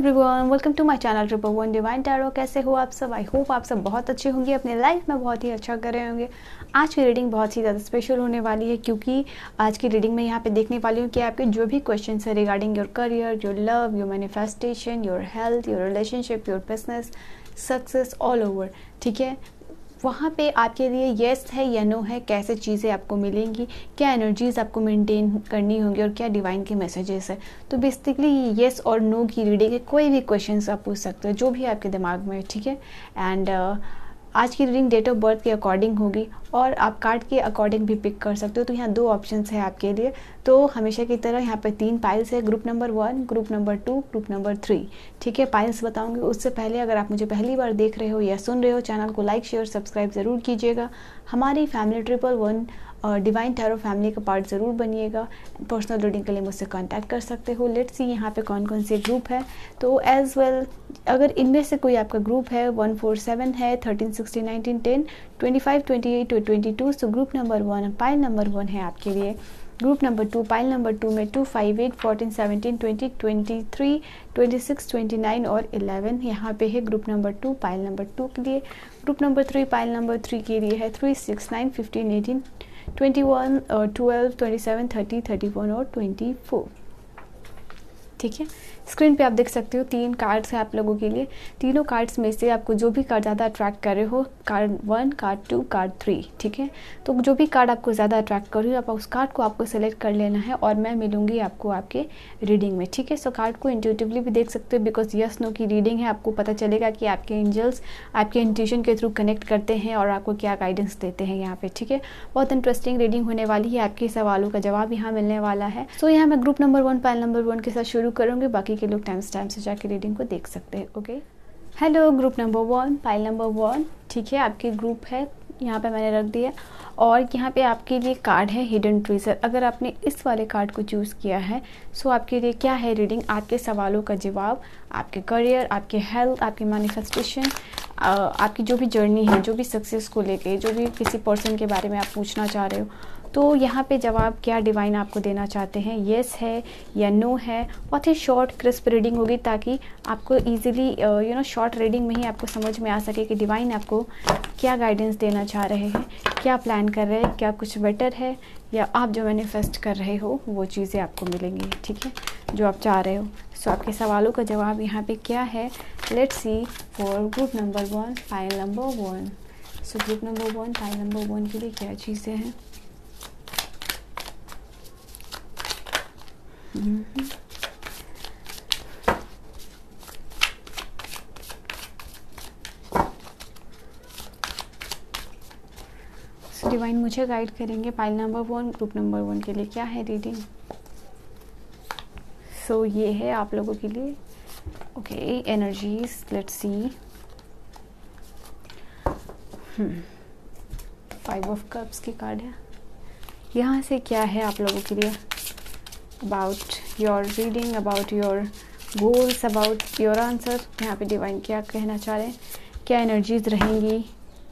Everyone, welcome to my channel triple one divine tarot. कैसे हो आप सब? आई होप आप सब बहुत अच्छे होंगे, अपने लाइफ में बहुत ही अच्छा कर रहे होंगे। आज की रीडिंग बहुत ही ज़्यादा स्पेशल होने वाली है, क्योंकि आज की रीडिंग में यहाँ पे देखने वाली हूँ कि आपके जो भी क्वेश्चन है regarding your career, your love, your manifestation, your health, your relationship, your business, success, all over, ठीक है, वहाँ पे आपके लिए येस है या नो है, कैसे चीज़ें आपको मिलेंगी, क्या एनर्जीज़ आपको मेंटेन करनी होंगी और क्या डिवाइन के मैसेजेस है। तो बेसिकली येस और नो की रीडिंग है, कोई भी क्वेश्चंस आप पूछ सकते हो जो भी आपके दिमाग में है, ठीक है। एंड आज की रीडिंग डेट ऑफ बर्थ के अकॉर्डिंग होगी और आप कार्ड के अकॉर्डिंग भी पिक कर सकते हो। तो यहाँ दो ऑप्शंस है आपके लिए। तो हमेशा की तरह यहाँ पे 3 पाइल्स है, group number 1, group number 2, group number 3, ठीक है। पाइल्स बताऊंगी उससे पहले अगर आप मुझे पहली बार देख रहे हो या सुन रहे हो, चैनल को लाइक शेयर सब्सक्राइब ज़रूर कीजिएगा। हमारी family triple one divine tarot family का पार्ट ज़रूर बनिएगा। पर्सनल रीडिंग के लिए मुझसे कांटेक्ट कर सकते हो। लेट्स सी यहाँ पे कौन कौन से ग्रुप है। तो एज वेल अगर इनमें से कोई आपका ग्रुप है 147 है, 13 16 19 10 25 28 और 22, तो ग्रुप नंबर 1 पाइल नंबर 1 है आपके लिए। ग्रुप नंबर 2 पाइल नंबर 2 में 2 5 8 14 17 20 23 26 29 और 11 यहाँ पे है ग्रुप नंबर 2 पाइल नंबर 2 के लिए। ग्रुप नंबर 3 पाइल नंबर 3 के लिए है 3 6 9 15 18 21 12 27 30 31 और 24, ठीक है। स्क्रीन पे आप देख सकते हो 3 कार्ड्स हैं आप लोगों के लिए। तीनों कार्ड्स में से आपको जो भी कार्ड ज़्यादा अट्रैक्ट कर रहे हो, कार्ड 1, कार्ड 2, कार्ड 3, ठीक है। तो जो भी कार्ड आपको ज़्यादा अट्रैक्ट कर रही हो, आप उस कार्ड को आपको सेलेक्ट कर लेना है और मैं मिलूंगी आपको आपके रीडिंग में, ठीक है। सो कार्ड को इंट्यूटिवली भी देख सकते हो, बिकॉज यस नो की रीडिंग है। आपको पता चलेगा कि आपके एंजल्स आपके इंट्यूशन के थ्रू कनेक्ट करते हैं और आपको क्या गाइडेंस देते हैं यहाँ पे, ठीक है। बहुत इंटरेस्टिंग रीडिंग होने वाली है, आपके सवालों का जवाब यहाँ मिलने वाला है। सो यहाँ मैं ग्रुप नंबर 1 पाइल नंबर 1 के साथ शुरू करूँगी, बाकी के लोग टाइम से जाके रीडिंग को देख सकते हैं। Okay, hello group number 1 pile number 1, ठीक है। आपके ग्रुप है यहाँ पे मैंने रख दिया और यहाँ पे आपके लिए कार्ड है हिडन ट्रेजर। अगर आपने इस वाले कार्ड को चूज़ किया है, सो आपके लिए क्या है रीडिंग, आपके सवालों का जवाब, आपके करियर, आपके हेल्थ, आपके मैनिफेस्टेशन, आपकी जो भी जर्नी है, जो भी सक्सेस को लेके, जो भी किसी पर्सन के बारे में आप पूछना चाह रहे हो, तो यहाँ पे जवाब क्या डिवाइन आपको देना चाहते हैं, येस है या नो है। बहुत ही शॉर्ट क्रिस्प रीडिंग होगी ताकि आपको इजीली शॉर्ट रीडिंग में ही आपको समझ में आ सके कि डिवाइन आपको क्या गाइडेंस देना चाह रहे हैं, क्या प्लान कर रहे हैं, क्या कुछ बेटर है या आप जो मैनिफेस्ट कर रहे हो वो चीज़ें आपको मिलेंगी, ठीक है, जो आप चाह रहे हो। सो आपके सवालों का जवाब यहाँ पे क्या है, let's see for group number 1 pile number 1। So group number 1 pile number 1 के लिए क्या चीज़ें हैं। डिवाइन मुझे गाइड करेंगे पाइल नंबर 1 ग्रुप नंबर 1 के लिए क्या है रीडिंग। सो ये है आप लोगों के लिए। Okay, energies, let's see. 5 of cups की कार्ड है। यहाँ से क्या है आप लोगों के लिए, about your reading, about your goals, about your answer. यहाँ पे डिवाइन क्या कहना चाह रहे हैं, क्या एनर्जीज रहेंगी,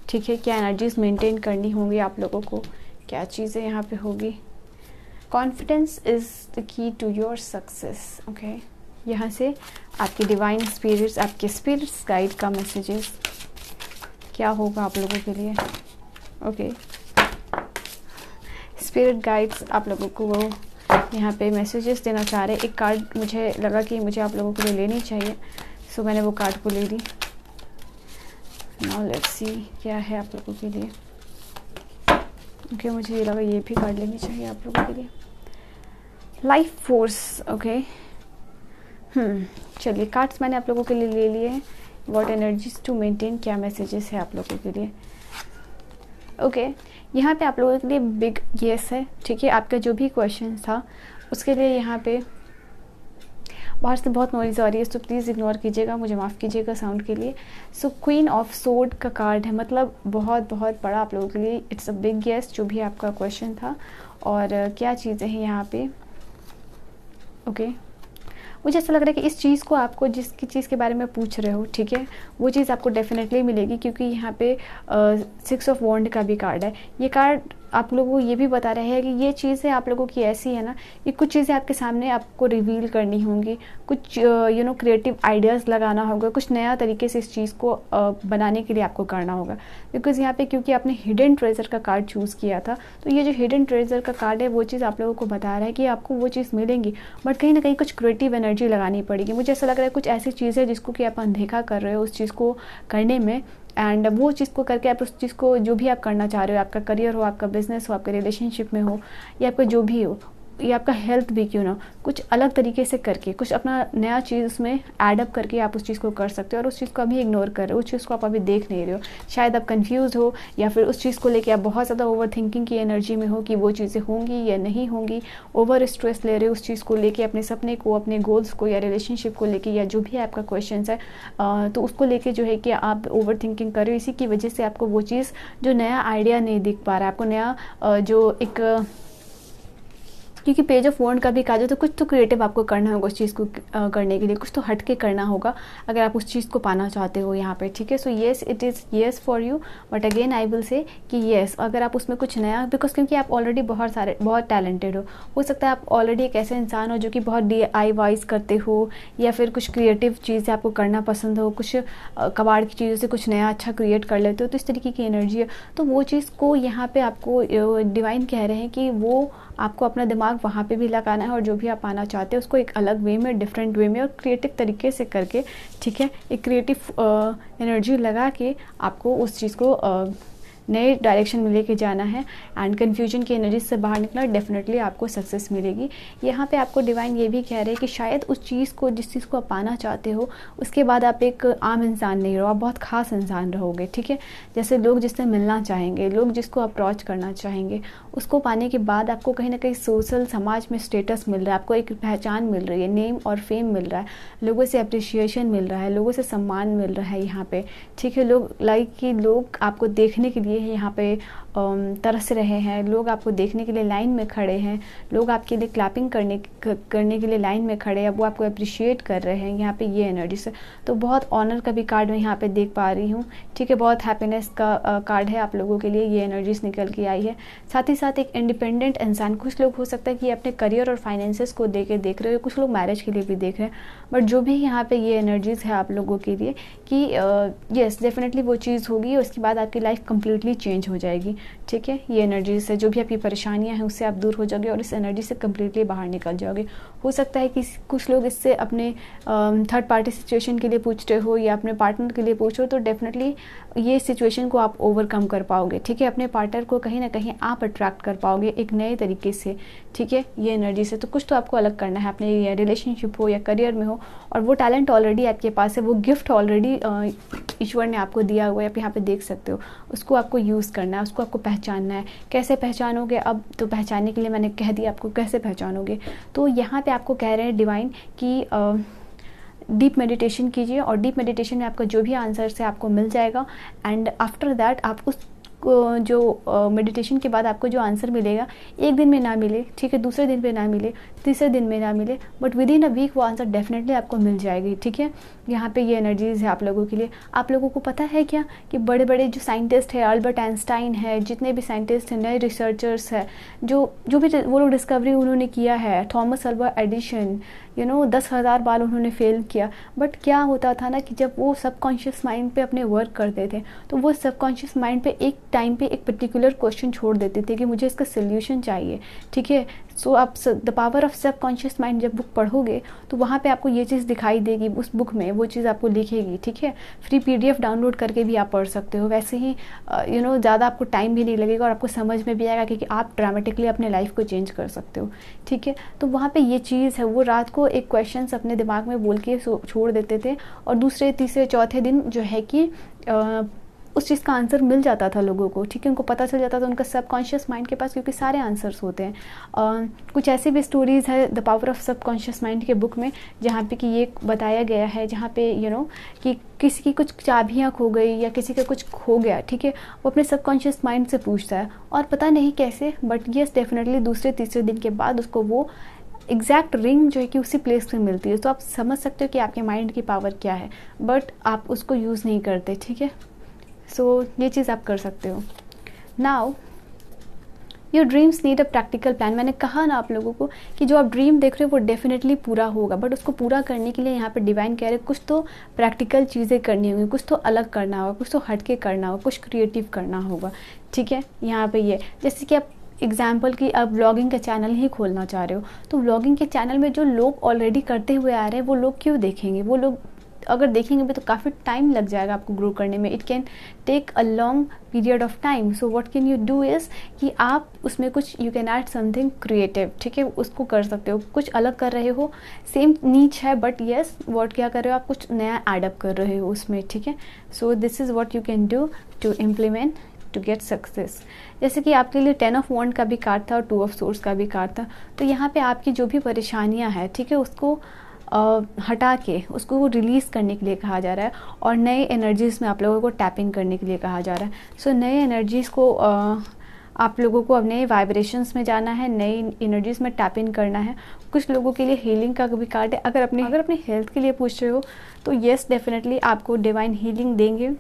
ठीक है, क्या एनर्जीज मेंटेन करनी होंगी आप लोगों को, क्या चीज़ें यहाँ पे होगी। Confidence is the key to your success. Okay, यहाँ से आपके डिवाइन स्पिरिट्स, आपके स्पिरिट्स गाइड का मैसेजेस क्या होगा आप लोगों के लिए। ओके, स्पिरिट गाइड्स आप लोगों को वो यहाँ पे मैसेजेस देना चाह रहे हैं। एक कार्ड मुझे लगा कि मुझे आप लोगों के लिए लेनी चाहिए, सो मैंने वो कार्ड को ले ली। नाउ लेट्स सी क्या है आप लोगों के लिए। ओके, मुझे ये लगा ये भी कार्ड लेनी चाहिए आप लोगों के लिए। Life force. ओके, चलिए कार्ड्स मैंने आप लोगों के लिए ले लिए हैं। व्हाट एनर्जीज टू मेंटेन, क्या मैसेजेस है आप लोगों के लिए। ओके, यहाँ पे आप लोगों के लिए बिग येस है, ठीक है। आपका जो भी क्वेश्चन था उसके लिए यहाँ पे बाहर से बहुत नॉइज़ आ रही है, तो प्लीज़ इग्नोर कीजिएगा, मुझे माफ़ कीजिएगा साउंड के लिए। सो क्वीन ऑफ सोर्ड का कार्ड है, मतलब बहुत बहुत बड़ा आप लोगों के लिए। इट्स अ बिग येस जो भी आपका क्वेश्चन था। और क्या चीज़ें हैं यहाँ पे। ओके, मुझे ऐसा लग रहा है कि इस चीज़ को आपको जिसकी चीज़ के बारे में पूछ रहे हो, ठीक है, वो चीज़ आपको डेफिनेटली मिलेगी, क्योंकि यहाँ पे 6 ऑफ वॉन्ड का भी कार्ड है। ये कार्ड आप लोगों को ये भी बता रहे हैं कि ये चीज़ें आप लोगों की ऐसी है ना, ये कुछ चीज़ें आपके सामने आपको रिवील करनी होंगी, कुछ क्रिएटिव आइडियाज़ लगाना होगा, कुछ नया तरीके से इस चीज़ को बनाने के लिए आपको करना होगा। बिकॉज़ यहाँ पे क्योंकि आपने हिडन ट्रेजर का कार्ड चूज़ किया था, तो ये जो हिडन ट्रेजर का कार्ड है वो चीज़ आप लोगों को बता रहा है कि आपको वो चीज़ मिलेंगी, बट कहीं ना कहीं कुछ क्रिएटिव एनर्जी लगानी पड़ेगी। मुझे ऐसा लग रहा है कुछ ऐसी चीज़ है जिसको कि आप अनदेखा कर रहे हो उस चीज़ को करने में, एंड वो चीज़ को करके आप उस चीज़ को जो भी आप करना चाह रहे हो, आपका करियर हो, आपका बिजनेस हो, आपका रिलेशनशिप में हो, या आपका जो भी हो, या आपका हेल्थ भी क्यों ना, कुछ अलग तरीके से करके कुछ अपना नया चीज़ उसमें एडअप करके आप उस चीज़ को कर सकते हो। और उस चीज़ को अभी इग्नोर कर रहे हो, उस चीज़ को आप अभी देख नहीं रहे हो, शायद आप कंफ्यूज हो, या फिर उस चीज़ को लेके आप बहुत ज़्यादा ओवर थिंकिंग की एनर्जी में हो कि वो चीज़ें होंगी या नहीं होंगी, ओवर स्ट्रेस ले रहे हो उस चीज़ को लेके, अपने सपने को, अपने गोल्स को, या रिलेशनशिप को लेके, या जो भी आपका क्वेश्चन है तो उसको लेके जो है कि आप ओवर थिंकिंग कर रहे हो। इसी की वजह से आपको वो चीज़ जो नया आइडिया नहीं दिख पा रहा है, आपको नया जो एक, क्योंकि पेज ऑफ वॉन्ड का भी कहा जाए तो कुछ तो क्रिएटिव आपको करना होगा उस चीज़ को करने के लिए, कुछ तो हट के करना होगा अगर आप उस चीज़ को पाना चाहते हो यहाँ पे, ठीक है। So yes, it is yes for you, but again I will say कि येस, अगर आप उसमें कुछ नया, बिकॉज क्योंकि आप ऑलरेडी बहुत टैलेंटेड हो सकता है आप ऑलरेडी एक ऐसे इंसान हो जो कि बहुत DIYs करते हो, या फिर कुछ क्रिएटिव चीज़ें आपको करना पसंद हो, कुछ कबाड़ की चीज़ों से कुछ नया अच्छा क्रिएट कर लेते हो, तो इस तरीके की एनर्जी है। तो वो चीज़ को यहाँ पे आपको डिवाइन कह रहे हैं कि वो आपको अपना दिमाग वहाँ पे भी लगाना है, और जो भी आप पाना चाहते हो उसको एक अलग वे में, डिफरेंट वे में और क्रिएटिव तरीके से करके, ठीक है, एक क्रिएटिव एनर्जी लगा के आपको उस चीज़ को नए डायरेक्शन में लेके जाना है, एंड कन्फ्यूजन की एनर्जी से बाहर निकलना, डेफिनेटली आपको सक्सेस मिलेगी। यहाँ पे आपको डिवाइन ये भी कह रहे हैं कि शायद उस चीज़ को, जिस चीज़ को आप पाना चाहते हो, उसके बाद आप एक आम इंसान नहीं रहो, आप बहुत खास इंसान रहोगे, ठीक है। जैसे लोग जिससे मिलना चाहेंगे, लोग जिसको अप्रोच करना चाहेंगे, उसको पाने के बाद आपको कहीं ना कहीं सोशल समाज में स्टेटस मिल रहा है, आपको एक पहचान मिल रही है, नेम और फेम मिल रहा है, लोगों से अप्रिशिएशन मिल रहा है, लोगों से सम्मान मिल रहा है यहाँ पे, ठीक है। लोग लोग आपको देखने के लिए यहाँ पे तरस रहे हैं, लोग आपको देखने के लिए लाइन में खड़े हैं, लोग आपके लिए क्लैपिंग करने के लिए लाइन में खड़े हैं, वो आपको अप्रिशिएट कर रहे हैं यहाँ पे ये एनर्जी से। तो बहुत ऑनर का भी कार्ड मैं यहाँ पे देख पा रही हूँ, ठीक है, बहुत हैप्पीनेस का कार्ड है आप लोगों के लिए, ये एनर्जीज निकल के आई है। साथ ही साथ एक इंडिपेंडेंट इंसान, कुछ लोग हो सकता है कि अपने करियर और फाइनेंसेस को देख रहे हो, कुछ लोग मैरिज के लिए भी देख रहे हैं, बट जो भी यहाँ पे ये एनर्जीज है आप लोगों के लिए कि यस डेफिनेटली वो चीज़ होगी, उसके बाद आपकी लाइफ कंप्लीटली चेंज हो जाएगी, ठीक है। ये एनर्जी से जो भी आपकी परेशानियां हैं उससे आप दूर हो जाओगे और इस एनर्जी से कम्प्लीटली बाहर निकल जाओगे। हो सकता है कि कुछ लोग इससे अपने थर्ड पार्टी सिचुएशन के लिए पूछ रहे हो या अपने पार्टनर के लिए पूछ रहे हो, तो डेफिनेटली ये सिचुएशन को आप ओवरकम कर पाओगे, ठीक है। अपने पार्टनर को कहीं ना कहीं आप अट्रैक्ट कर पाओगे एक नए तरीके से, ठीक है, ये एनर्जी से। तो कुछ तो आपको अलग करना है अपने रिलेशनशिप हो या करियर में हो, और वो टैलेंट ऑलरेडी आपके पास है, वो गिफ्ट ऑलरेडी ईश्वर ने आपको दिया हुआ है, आप यहाँ पे देख सकते हो, उसको आपको यूज़ करना है, उसको आपको पहचानना है। कैसे पहचानोगे, अब तो पहचानने के लिए मैंने कह दिया आपको कैसे पहचानोगे। तो यहाँ पे आपको कह रहे हैं डिवाइन कि डीप मेडिटेशन कीजिए, और डीप मेडिटेशन में आपका जो भी आंसर है आपको मिल जाएगा, एंड आफ्टर दैट आप उस जो मेडिटेशन के बाद आपको जो आंसर मिलेगा, एक दिन में ना मिले, ठीक है, दूसरे दिन पे ना मिले, तीसरे दिन में ना मिले, but within a week वो आंसर डेफिनेटली आपको मिल जाएगी, ठीक है। यहाँ पे ये एनर्जीज़ है आप लोगों के लिए। आप लोगों को पता है क्या कि बड़े बड़े जो साइंटिस्ट है, अल्बर्ट आइंस्टाइन है, जितने भी साइंटिस्ट हैं, नए रिसर्चर्स है, जो भी वो लोग डिस्कवरी उन्होंने किया है, थॉमस अल्वा एडिशन, 10,000 बार उन्होंने फेल किया, बट क्या होता था ना कि जब वो सबकॉन्शियस माइंड पे अपने वर्क करते थे, तो वो सबकॉन्शियस माइंड पे एक टाइम पे एक पर्टिकुलर क्वेश्चन छोड़ देते थे कि मुझे इसका सोल्यूशन चाहिए, ठीक है। सो आप the power of subconscious mind जब बुक पढ़ोगे तो वहाँ पे आपको ये चीज़ दिखाई देगी, उस बुक में वो चीज़ आपको लिखेगी, ठीक है। फ्री PDF डाउनलोड करके भी आप पढ़ सकते हो। वैसे ही ज़्यादा आपको टाइम भी नहीं लगेगा और आपको समझ में भी आएगा कि आप ड्रामेटिकली अपने लाइफ को चेंज कर सकते हो, ठीक है। तो वहाँ पे ये चीज़ है, वो रात को एक क्वेश्चन अपने दिमाग में बोल के छोड़ देते थे, और दूसरे तीसरे चौथे दिन जो है कि उस चीज़ का आंसर मिल जाता था लोगों को, ठीक है, उनको पता चल जाता था उनका सबकॉन्शियस माइंड के पास, क्योंकि सारे आंसर्स होते हैं। कुछ ऐसी भी स्टोरीज़ है the power of subconscious mind के बुक में, जहाँ पे कि ये बताया गया है, जहाँ पे कि किसी की कुछ चाबियाँ खो गई या किसी का कुछ खो गया, ठीक है, वो अपने सबकॉन्शियस माइंड से पूछता है, और पता नहीं कैसे, बट येस डेफिनेटली दूसरे तीसरे दिन के बाद उसको वो एग्जैक्ट रिंग जो है कि उसी प्लेस पे मिलती है। तो आप समझ सकते हो कि आपके माइंड की पावर क्या है, बट आप उसको यूज़ नहीं करते, ठीक है। सो ये चीज़ आप कर सकते हो। Now your dreams need a practical plan. मैंने कहा ना आप लोगों को कि जो आप ड्रीम देख रहे हो वो डेफिनेटली पूरा होगा, बट उसको पूरा करने के लिए यहाँ पे डिवाइन कह रहे हैं कुछ तो प्रैक्टिकल चीज़ें करनी होंगी, कुछ तो अलग करना होगा, कुछ तो हटके करना होगा, कुछ क्रिएटिव करना होगा। ठीक है, यहाँ पे ये जैसे कि आप एग्जाम्पल की आप व्लॉगिंग का चैनल ही खोलना चाह रहे हो, तो व्लॉगिंग के चैनल में जो लोग ऑलरेडी करते हुए आ रहे हैं वो लोग क्यों देखेंगे? वो लोग अगर देखेंगे भी तो काफ़ी टाइम लग जाएगा आपको ग्रो करने में। It can take a long period of time. So what can you do is कि आप उसमें कुछ you can add something creative. ठीक है, उसको कर सकते हो, कुछ अलग कर रहे हो, सेम नीच है बट येस व्हाट क्या कर रहे हो आप, कुछ नया एडअप कर रहे हो उसमें। ठीक है, so this is what you can do to implement to get success. जैसे कि आपके लिए 10 ऑफ वॉन्ड का भी कार्ड था और 2 ऑफ सोर्स का भी कार्ड था, तो यहाँ पे आपकी जो भी परेशानियाँ हैं, ठीक है, उसको हटा के उसको रिलीज़ करने के लिए कहा जा रहा है और नए एनर्जीज़ में आप लोगों को टैपिंग करने के लिए कहा जा रहा है। सो नए एनर्जीज़ को आप लोगों को अब नए वाइब्रेशंस में जाना है, नई एनर्जीज़ में टैप इन करना है। कुछ लोगों के लिए हीलिंग का भी कार्ड है। अगर अपने हेल्थ के लिए पूछ रहे हो तो येस डेफिनेटली आपको डिवाइन हीलिंग देंगे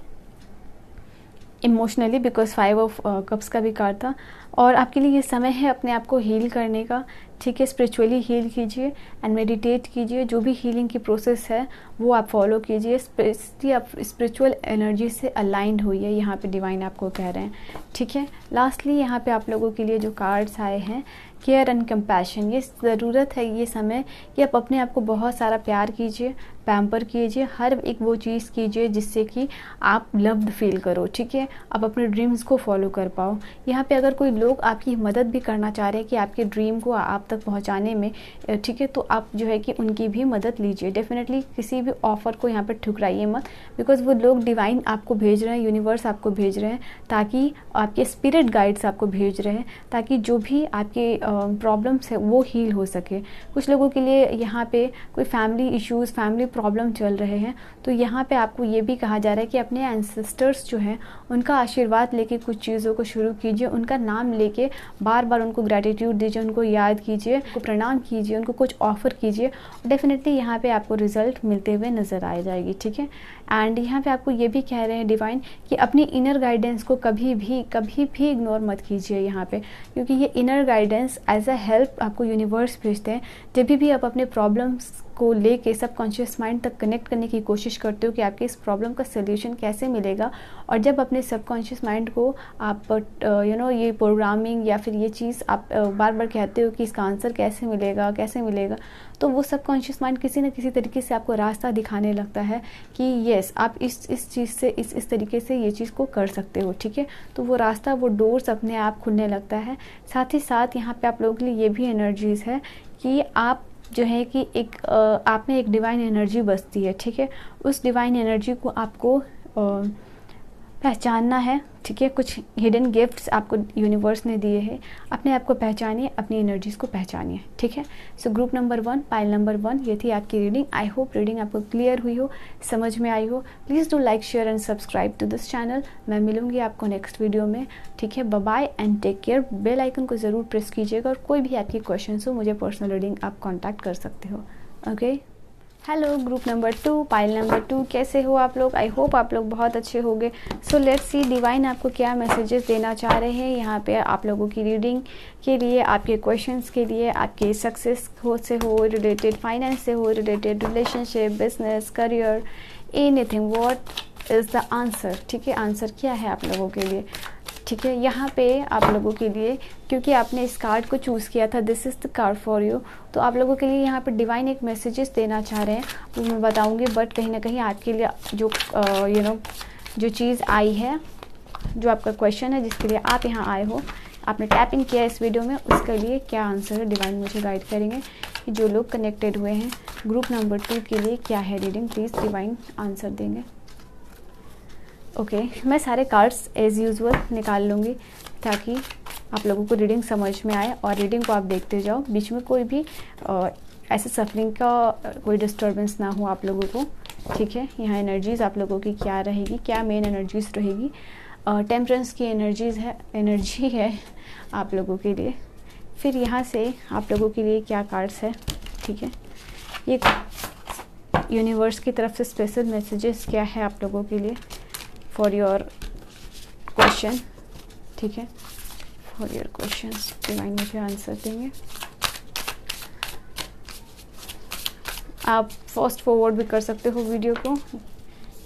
इमोशनली, बिकॉज 5 ऑफ कप्स का भी कार्ड था। और आपके लिए ये समय है अपने आप को हील करने का। ठीक है, स्पिरिचुअली हील कीजिए एंड मेडिटेट कीजिए। जो भी हीलिंग की प्रोसेस है वो आप फॉलो कीजिए, स्पेशली आप स्पिरिचुअल एनर्जी से अलाइंड होइए, यहाँ पे डिवाइन आपको कह रहे हैं। ठीक है, लास्टली यहाँ पे आप लोगों के लिए जो कार्ड्स आए हैं, केयर एंड कंपैशन। ये ज़रूरत है ये समय कि आप अपने आप को बहुत सारा प्यार कीजिए, पैम्पर कीजिए, हर एक वो चीज़ कीजिए जिससे कि आप लव्ड फील करो। ठीक है, आप अपने ड्रीम्स को फॉलो कर पाओ। यहाँ पे अगर कोई लोग आपकी मदद भी करना चाह रहे हैं कि आपके ड्रीम को आप तक पहुँचाने में, ठीक है, तो आप जो है कि उनकी भी मदद लीजिए। डेफिनेटली किसी भी ऑफ़र को यहाँ पर ठुकराइए मत, बिकॉज वो लोग डिवाइन आपको भेज रहे हैं, यूनिवर्स आपको भेज रहे हैं, ताकि आपके स्पिरिट गाइड्स आपको भेज रहे हैं ताकि जो भी आपके प्रॉब्लम्स है वो हील हो सके। कुछ लोगों के लिए यहाँ पे कोई फैमिली इश्यूज़, फैमिली प्रॉब्लम चल रहे हैं, तो यहाँ पे आपको ये भी कहा जा रहा है कि अपने एंसेस्टर्स जो हैं उनका आशीर्वाद लेके कुछ चीज़ों को शुरू कीजिए, उनका नाम लेके बार बार उनको ग्रैटिट्यूड दीजिए, उनको याद कीजिए, उनको प्रणाम कीजिए, उनको कुछ ऑफ़र कीजिए। डेफिनेटली यहाँ पे आपको रिजल्ट मिलते हुए नज़र आ जाएगी। ठीक है, एंड यहाँ पे आपको ये भी कह रहे हैं डिवाइन कि अपनी इनर गाइडेंस को कभी भी इग्नोर मत कीजिए यहाँ पे, क्योंकि ये inner guidance as a help आपको यूनिवर्स भेजते हैं। जब भी आप अपने प्रॉब्लम्स को लेके सबकॉन्शियस माइंड तक कनेक्ट करने की कोशिश करते हो कि आपके इस प्रॉब्लम का सोल्यूशन कैसे मिलेगा, और जब अपने सबकॉन्शियस माइंड को आप ये प्रोग्रामिंग या फिर ये चीज़ आप बार बार कहते हो कि इसका आंसर कैसे मिलेगा, तो वो सबकॉन्शियस माइंड किसी न किसी तरीके से आपको रास्ता दिखाने लगता है कि येस आप इस चीज़ से इस तरीके से ये चीज़ को कर सकते हो। ठीक है, तो वो रास्ता, वो डोर्स अपने आप खुलने लगता है। साथ ही साथ यहाँ पे आप लोगों के लिए ये भी एनर्जीज़ है कि आप जो है कि आप में एक डिवाइन एनर्जी बसती है। ठीक है, उस डिवाइन एनर्जी को आपको पहचानना है। ठीक है, कुछ हिडन गिफ्ट्स आपको यूनिवर्स ने दिए हैं, अपने आप को पहचानिए, अपनी एनर्जीज़ को पहचानिए। ठीक है, so group number 1, pile number 1, ये थी आपकी रीडिंग। आई होप रीडिंग आपको क्लियर हुई हो, समझ में आई हो। Please do like, share and subscribe to this channel. मैं मिलूंगी आपको नेक्स्ट वीडियो में। ठीक है, bye bye and take care. Bell icon को ज़रूर प्रेस कीजिएगा, और कोई भी आपकी क्वेश्चन हो मुझे पर्सनल रीडिंग आप कॉन्टैक्ट कर सकते हो। Okay, hello group number 2, pile number 2, कैसे हो आप लोग? आई होप आप लोग बहुत अच्छे होंगे। सो लेट्स सी डिवाइन आपको क्या मैसेजेस देना चाह रहे हैं यहाँ पे आप लोगों की रीडिंग के लिए, आपके क्वेश्चंस के लिए, आपके सक्सेस से हो रिलेटेड, फाइनेंस से हो related, relationship, business, career, anything. What is the answer? ठीक है, आंसर क्या है आप लोगों के लिए? ठीक है, यहाँ पे आप लोगों के लिए, क्योंकि आपने इस कार्ड को चूज़ किया था, this is the card for you, तो आप लोगों के लिए यहाँ पे डिवाइन एक मैसेजेस देना चाह रहे हैं, वो मैं बताऊँगी। बट कहीं ना कहीं आपके लिए जो जो चीज़ आई है, जो आपका क्वेश्चन है जिसके लिए आप यहाँ आए हो, आपने टैप इन किया इस वीडियो में, उसके लिए क्या आंसर है डिवाइन मुझे गाइड करेंगे कि जो लोग कनेक्टेड हुए हैं ग्रुप नंबर 2 के लिए क्या है रीडिंग, प्लीज़ डिवाइन आंसर देंगे। ओके, मैं सारे कार्ड्स एज़ यूजुअल निकाल लूँगी ताकि आप लोगों को रीडिंग समझ में आए, और रीडिंग को आप देखते जाओ, बीच में कोई भी ऐसे सफरिंग का कोई डिस्टर्बेंस ना हो आप लोगों को। ठीक है, यहाँ एनर्जीज़ आप लोगों की क्या रहेगी, क्या मेन एनर्जीज़ रहेगी? टेम्परेंस की एनर्जी है आप लोगों के लिए। फिर यहाँ से आप लोगों के लिए क्या कार्ड्स है? ठीक है, ये यूनिवर्स की तरफ से स्पेशल मैसेजेस क्या है आप लोगों के लिए फॉर योर क्वेश्चन। ठीक है, फॉर योर क्वेश्चंस। डिवाइन मुझे आंसर देंगे। आप फास्ट फॉरवर्ड भी कर सकते हो वीडियो को,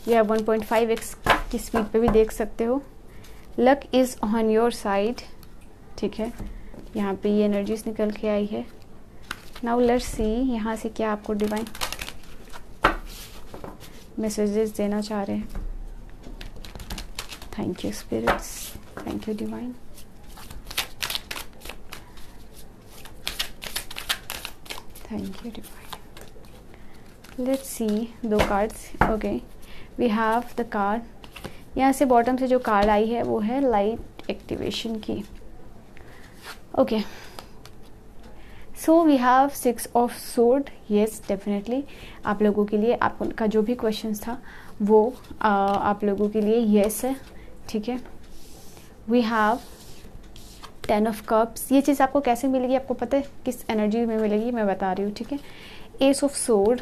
या 1.5x की स्पीड पे भी देख सकते हो। Luck is on your side, ठीक है, यहाँ पे ये एनर्जीज निकल के आई है। नाउ लेट्स सी यहाँ से क्या आपको डिवाइन मैसेजेस देना चाह रहे हैं। Thank you spirits, thank you divine. Thank you divine. Let's see दो cards. Okay, we have the card, यहाँ से बॉटम से जो कार्ड आई है वो है लाइट एक्टिवेशन की। Okay, so we have 6 of sword. Yes, definitely आप लोगों के लिए आपका जो भी क्वेश्चन था वो आप लोगों के लिए येस है, ठीक है। We have 10 of cups. ये चीज़ आपको कैसे मिलेगी, आपको पता है किस एनर्जी में मिलेगी, मैं बता रही हूँ, ठीक है। एस ऑफ सोर्ड,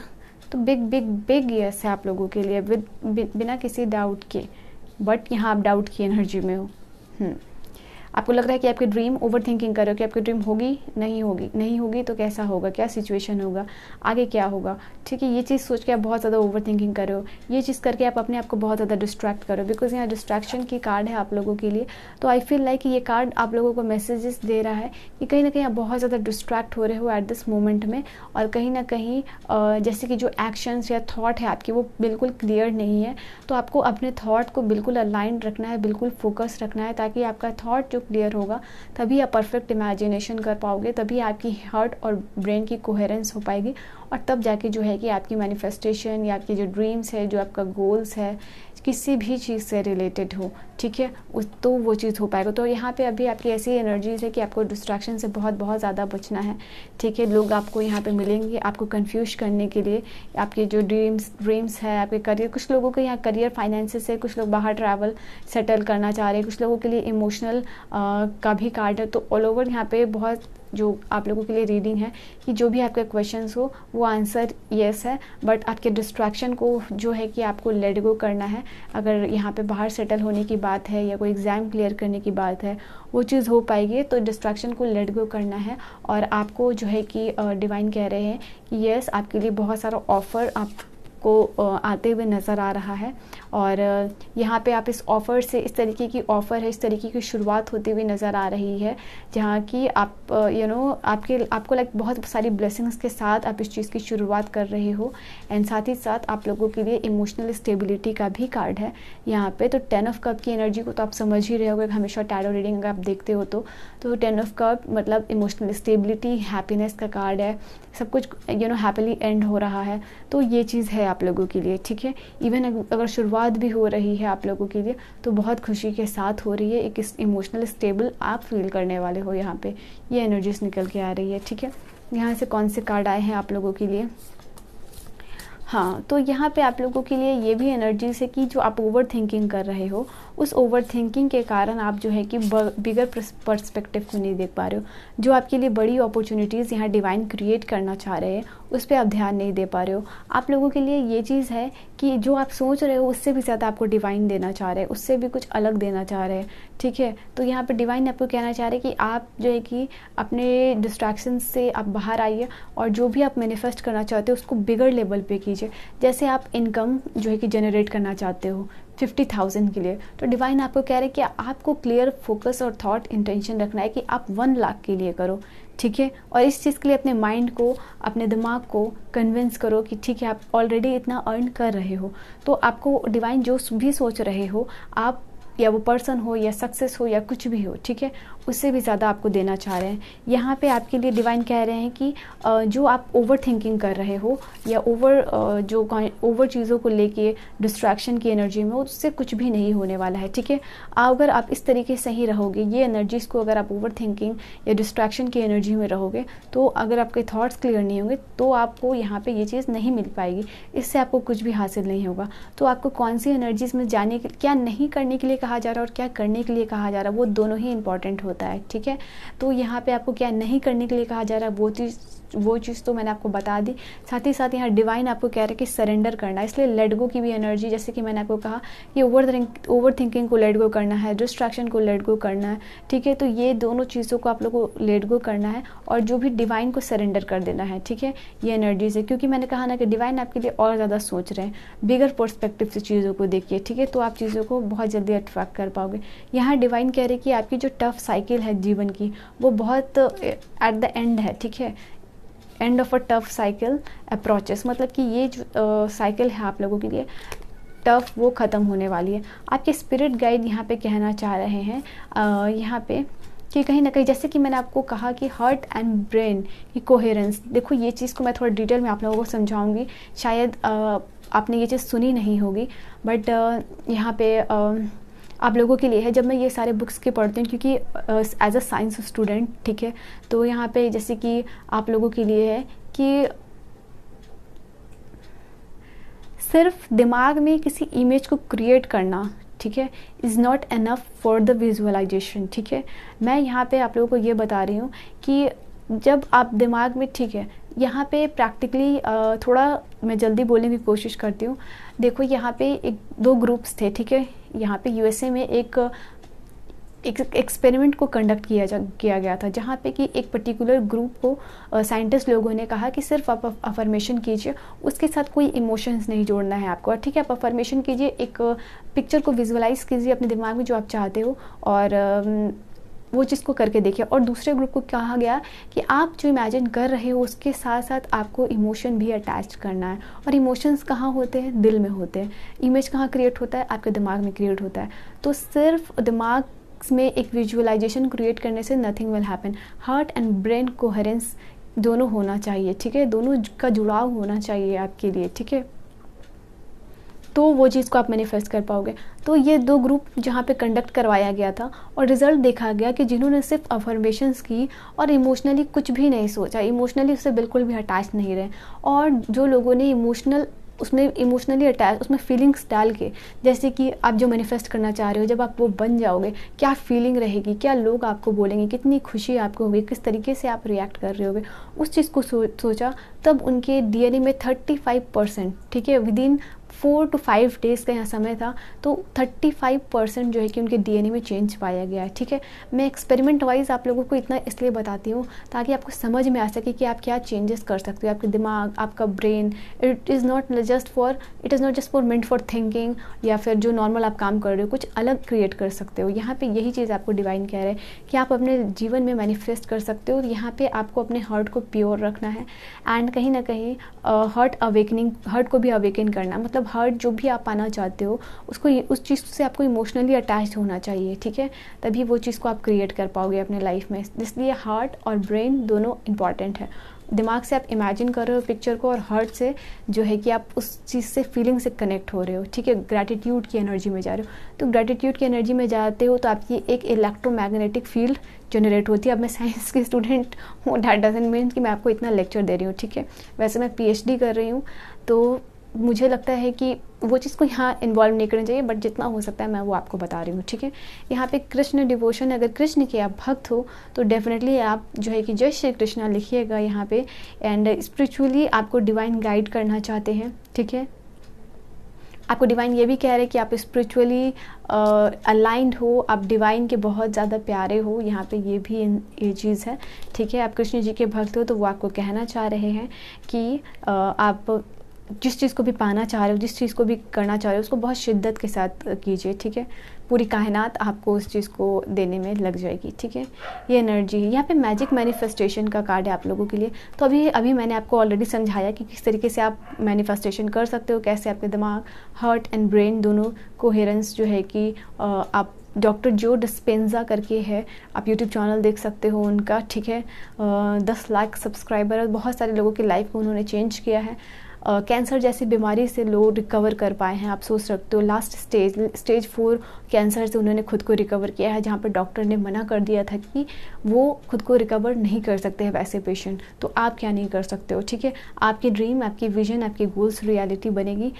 तो बिग बिग बिग येस है आप लोगों के लिए बिना किसी डाउट के, बट यहाँ आप डाउट की एनर्जी में हो। आपको लग रहा है कि आपकी ड्रीम ओवर थिंकिंग कर रहे हो कि आपकी ड्रीम होगी नहीं होगी, नहीं होगी तो कैसा होगा, क्या सिचुएशन होगा, आगे क्या होगा, ठीक है। ये चीज़ सोच के आप बहुत ज़्यादा ओवर थिंकिंग कर रहे हो, ये चीज़ करके आप अपने आप को बहुत ज़्यादा डिस्ट्रैक्ट कर रहे हो, बिकॉज यहाँ डिस्ट्रैक्शन की कार्ड है आप लोगों के लिए। तो आई फील लाइक ये कार्ड आप लोगों को मैसेजेस दे रहा है कि कहीं ना कहीं आप बहुत ज़्यादा डिस्ट्रैक्ट हो रहे हो एट दिस मोमेंट में, और कहीं ना कहीं जैसे कि जो एक्शंस या थॉट है आपकी वो बिल्कुल क्लियर नहीं है। तो आपको अपने थॉट को बिल्कुल अलाइन रखना है, बिल्कुल फोकस रखना है, ताकि आपका थॉट जो क्लियर होगा तभी आप परफेक्ट इमेजिनेशन कर पाओगे, तभी आपकी हार्ट और ब्रेन की कोहेरेंस हो पाएगी, और तब जाके जो है कि आपकी मैनिफेस्टेशन या आपकी जो ड्रीम्स है, जो आपका गोल्स है, किसी भी चीज़ से रिलेटेड हो, ठीक है, तो वो चीज़ हो पाएगा। तो यहाँ पे अभी आपकी ऐसी एनर्जीज है कि आपको डिस्ट्रैक्शन से बहुत बहुत ज़्यादा बचना है, ठीक है। लोग आपको यहाँ पे मिलेंगे आपको कंफ्यूज करने के लिए, आपके जो ड्रीम्स है, आपके करियर, कुछ लोगों के यहाँ करियर फाइनेंसेस है, कुछ लोग बाहर ट्रैवल सेटल करना चाह रहे हैं, कुछ लोगों के लिए इमोशनल का भी कार्ड है। तो ऑल ओवर यहाँ पे बहुत जो आप लोगों के लिए रीडिंग है कि जो भी आपके क्वेश्चंस हो वो आंसर येस है, बट आपके डिस्ट्रैक्शन को जो है कि आपको लेट गो करना है। अगर यहाँ पे बाहर सेटल होने की बात है या कोई एग्ज़ाम क्लियर करने की बात है, वो चीज़ हो पाएगी, तो डिस्ट्रैक्शन को लेट गो करना है। और आपको जो है कि डिवाइन कह रहे हैं कि येस आपके लिए बहुत सारा ऑफ़र आपको आते हुए नज़र आ रहा है, और यहाँ पे आप इस ऑफ़र से, इस तरीके की ऑफ़र है, इस तरीके की शुरुआत होती हुई नज़र आ रही है, जहाँ कि आप आपको लाइक बहुत सारी ब्लेसिंग्स के साथ आप इस चीज़ की शुरुआत कर रहे हो। एंड साथ ही साथ आप लोगों के लिए इमोशनल स्टेबिलिटी का भी कार्ड है यहाँ पे। तो 10 ऑफ कप की एनर्जी को तो आप समझ ही रहे होगे, हमेशा टैरो रीडिंग अगर आप देखते हो तो 10 ऑफ कप मतलब इमोशनल स्टेबिलिटी, हैप्पीनेस का कार्ड है, सब कुछ हैप्पीली एंड हो रहा है। तो ये चीज़ है आप लोगों के लिए, ठीक है। इवन अगर शुरुआत भी हो रही है आप लोगों के लिए तो बहुत खुशी के साथ हो रही है, एक इमोशनल स्टेबल आप फील करने वाले हो। यहाँ पे ये एनर्जीज निकल के आ रही है, ठीक है। यहाँ से कौन से कार्ड आए हैं आप लोगों के लिए? हाँ, तो यहाँ पे आप लोगों के लिए ये भी एनर्जीज है कि जो आप ओवर थिंकिंग कर रहे हो, उस ओवर थिंकिंग के कारण आप जो है कि बिगर पर्सपेक्टिव को नहीं देख पा रहे हो। जो आपके लिए बड़ी अपॉर्चुनिटीज़ यहाँ डिवाइन क्रिएट करना चाह रहे हैं उस पर आप ध्यान नहीं दे पा रहे हो। आप लोगों के लिए ये चीज़ है कि जो आप सोच रहे हो उससे भी ज़्यादा आपको डिवाइन देना चाह रहे हैं, उससे भी कुछ अलग देना चाह रहे हैं, ठीक है। तो यहाँ पे डिवाइन आपको कहना चाह रहे हैं कि आप जो है कि अपने डिस्ट्रैक्शन से आप बाहर आइए, और जो भी आप मैनिफेस्ट करना चाहते हो उसको बिगर लेवल पे कीजिए। जैसे आप इनकम जो है कि जनरेट करना चाहते हो 50,000 के लिए, तो डिवाइन आपको कह रहे हैं कि आपको क्लियर फोकस और थॉट इंटेंशन रखना है कि आप 1 लाख के लिए करो, ठीक है। और इस चीज़ के लिए अपने माइंड को, अपने दिमाग को कन्विंस करो कि ठीक है आप ऑलरेडी इतना अर्न कर रहे हो। तो आपको डिवाइन जो भी सोच रहे हो आप, या वो पर्सन हो या सक्सेस हो या कुछ भी हो, ठीक है, उससे भी ज़्यादा आपको देना चाह रहे हैं। यहाँ पे आपके लिए डिवाइन कह रहे हैं कि जो आप ओवर थिंकिंग कर रहे हो या ओवर चीज़ों को लेके डिस्ट्रैक्शन की एनर्जी में, उससे कुछ भी नहीं होने वाला है, ठीक है। अगर आप इस तरीके से ही रहोगे, ये एनर्जीज़ को अगर आप ओवर थिंकिंग या डिस्ट्रैक्शन की एनर्जी में रहोगे, तो अगर आपके थॉट्स क्लियर नहीं होंगे तो आपको यहाँ पर ये चीज़ नहीं मिल पाएगी, इससे आपको कुछ भी हासिल नहीं होगा। तो आपको कौन सी एनर्जीज़ में जाने के, क्या नहीं करने के लिए कहा जा रहा है और क्या करने के लिए कहा जा रहा है वो दोनों ही इंपॉर्टेंट होता है, ठीक है। तो यहाँ पे आपको क्या नहीं करने के लिए कहा जा रहा है वो चीज़ तो मैंने आपको बता दी। साथ ही साथ यहाँ डिवाइन आपको कह रहा है कि सरेंडर करना है, इसलिए लेट गो की भी एनर्जी, जैसे कि मैंने आपको कहा कि ओवर थिंकिंग को लेट गो करना है, डिस्ट्रैक्शन को लेट गो करना है, ठीक है। तो ये दोनों चीज़ों को आप लोगों को लेट गो करना है और जो भी डिवाइन को सरेंडर कर देना है, ठीक है, ये एनर्जी से। क्योंकि मैंने कहा ना कि डिवाइन आपके लिए और ज़्यादा सोच रहे हैं, बिगर पर्सपेक्टिव से चीज़ों को देखिए, ठीक है। तो आप चीज़ों को बहुत जल्दी अट्रैक्ट कर पाओगे। यहाँ डिवाइन कह रहे हैं कि आपकी जो टफ साइकिल है जीवन की वो बहुत एट द एंड है, ठीक है, end of a tough cycle approaches, मतलब कि ये जो साइकिल है आप लोगों के लिए टफ वो ख़त्म होने वाली है। आपके स्पिरिट गाइड यहाँ पे कहना चाह रहे हैं यहाँ पे कि कहीं ना कहीं, जैसे कि मैंने आपको कहा कि हार्ट एंड ब्रेन की कोहेरेंस, देखो ये चीज़ को मैं थोड़ा डिटेल में आप लोगों को समझाऊंगी, शायद आपने ये चीज़ सुनी नहीं होगी, बट यहाँ पे आप लोगों के लिए है। जब मैं ये सारे बुक्स के पढ़ती हूँ, क्योंकि एज अ साइंस स्टूडेंट, ठीक है, तो यहाँ पे जैसे कि आप लोगों के लिए है कि सिर्फ दिमाग में किसी इमेज को क्रिएट करना, ठीक है, is not enough for the visualisation, ठीक है। मैं यहाँ पे आप लोगों को ये बता रही हूँ कि जब आप दिमाग में, ठीक है, यहाँ पे प्रैक्टिकली थोड़ा मैं जल्दी बोलने की कोशिश करती हूँ। देखो यहाँ पे एक दो ग्रुप्स थे, ठीक है, यहाँ पे यूएसए में एक एक्सपेरिमेंट को कंडक्ट किया गया था, जहाँ पे कि एक पर्टिकुलर ग्रुप को साइंटिस्ट लोगों ने कहा कि सिर्फ आप अफर्मेशन कीजिए, उसके साथ कोई इमोशंस नहीं जोड़ना है आपको, ठीक है। आप अफर्मेशन कीजिए, एक पिक्चर को विजुअलाइज कीजिए अपने दिमाग में जो आप चाहते हो और वो चीज़ को करके देखिए। और दूसरे ग्रुप को कहा गया कि आप जो इमेजिन कर रहे हो उसके साथ साथ आपको इमोशन भी अटैच करना है। और इमोशंस कहाँ होते हैं? दिल में होते हैं। इमेज कहाँ क्रिएट होता है? आपके दिमाग में क्रिएट होता है। तो सिर्फ दिमाग में एक विजुअलाइजेशन क्रिएट करने से nothing will happen. Heart and brain coherence दोनों होना चाहिए, ठीक है, दोनों का जुड़ाव होना चाहिए आपके लिए, ठीक है, तो वो चीज़ को आप मैनिफेस्ट कर पाओगे। तो ये दो ग्रुप जहाँ पे कंडक्ट करवाया गया था और रिजल्ट देखा गया कि जिन्होंने सिर्फ अफर्मेशंस की और इमोशनली कुछ भी नहीं सोचा, इमोशनली उससे बिल्कुल भी अटैच नहीं रहे, और जो लोगों ने उसमें इमोशनली अटैच, उसमें फीलिंग्स डाल के, जैसे कि आप जो मैनिफेस्ट करना चाह रहे हो, जब आप वो बन जाओगे क्या फीलिंग रहेगी, क्या लोग आपको बोलेंगे, कितनी खुशी आपको होगी, किस तरीके से आप रिएक्ट कर रहे होगे, उस चीज़ को सोचा, तब उनके डीएनए में 35%, ठीक है, विदिन 4 to 5 डेज़ का यहाँ समय था, तो 35% जो है कि उनके डीएनए में चेंज पाया गया है, ठीक है। मैं एक्सपेरिमेंट वाइज आप लोगों को इतना इसलिए बताती हूँ ताकि आपको समझ में आ सके कि आप क्या चेंजेस कर सकते हो। आपके दिमाग, आपका brain, it is not just for meant for thinking, या फिर जो नॉर्मल आप काम कर रहे हो कुछ अलग क्रिएट कर सकते हो। यहाँ पे यही चीज़ आपको डिवाइन कह रहे हैं कि आप अपने जीवन में मैनिफेस्ट कर सकते हो। यहाँ पे आपको अपने हार्ट को प्योर रखना है एंड कहीं ना कहीं हार्ट को भी अवेकन करना, मतलब हार्ट जो भी आप पाना चाहते हो उसको, उस चीज़ से आपको इमोशनली अटैच होना चाहिए, ठीक है, तभी वो चीज़ को आप क्रिएट कर पाओगे अपने लाइफ में। इसलिए हार्ट और ब्रेन दोनों इंपॉर्टेंट है। दिमाग से आप इमेजिन कर रहे हो पिक्चर को, और हार्ट से जो है कि आप उस चीज़ से, फीलिंग से कनेक्ट हो रहे हो, ठीक है, ग्रैटिट्यूड की एनर्जी में जा रहे हो। तो ग्रैटिट्यूड की एनर्जी में जाते हो तो आपकी एक इलेक्ट्रोमैग्नेटिक फील्ड जनरेट होती है। अब मैं साइंस की स्टूडेंट हूँ, दैट डजंट मीन कि मैं आपको इतना लेक्चर दे रही हूँ, ठीक है। वैसे मैं PhD कर रही हूँ, तो मुझे लगता है कि वो चीज़ को यहाँ इन्वॉल्व नहीं करना चाहिए, बट जितना हो सकता है मैं वो आपको बता रही हूँ, ठीक है। यहाँ पे कृष्ण डिवोशन, अगर कृष्ण के आप भक्त हो तो डेफिनेटली आप जो है कि जय श्री कृष्णा लिखिएगा यहाँ पे। एंड स्पिरिचुअली आपको डिवाइन गाइड करना चाहते हैं, ठीक है, आपको डिवाइन ये भी कह रहे हैं कि आप स्पिरिचुअली अलाइंड हो, आप डिवाइन के बहुत ज़्यादा प्यारे हो, यहाँ पे ये भी ये चीज़ है, ठीक है। आप कृष्ण जी के भक्त हो, तो वो आपको कहना चाह रहे हैं कि आप जिस चीज़ को भी पाना चाह रहे हो, जिस चीज़ को भी करना चाह रहे हो, उसको बहुत शिद्दत के साथ कीजिए, ठीक है। पूरी कायनात आपको उस चीज़ को देने में लग जाएगी, ठीक है। ये एनर्जी है। यहाँ पे मैजिक मैनिफेस्टेशन का कार्ड है आप लोगों के लिए। तो अभी मैंने आपको ऑलरेडी समझाया कि किस तरीके से आप मैनिफेस्टेशन कर सकते हो, कैसे आपके दिमाग, हार्ट एंड ब्रेन दोनों कोहेरेंस जो है कि आप डॉक्टर जो डिस्पेंजा करके है, आप यूट्यूब चैनल देख सकते हो उनका, ठीक है। 10 लाख सब्सक्राइबर है, बहुत सारे लोगों की लाइफ को उन्होंने चेंज किया है। कैंसर जैसी बीमारी से लोग रिकवर कर पाए हैं। आप सोच सकते हो लास्ट स्टेज 4 कैंसर से उन्होंने खुद को रिकवर किया है, जहाँ पर डॉक्टर ने मना कर दिया था कि वो खुद को रिकवर नहीं कर सकते हैं वैसे पेशेंट। तो आप क्या नहीं कर सकते हो, ठीक है। आपकी ड्रीम, आपकी विजन, आपकी गोल्स रियलिटी बनेगी।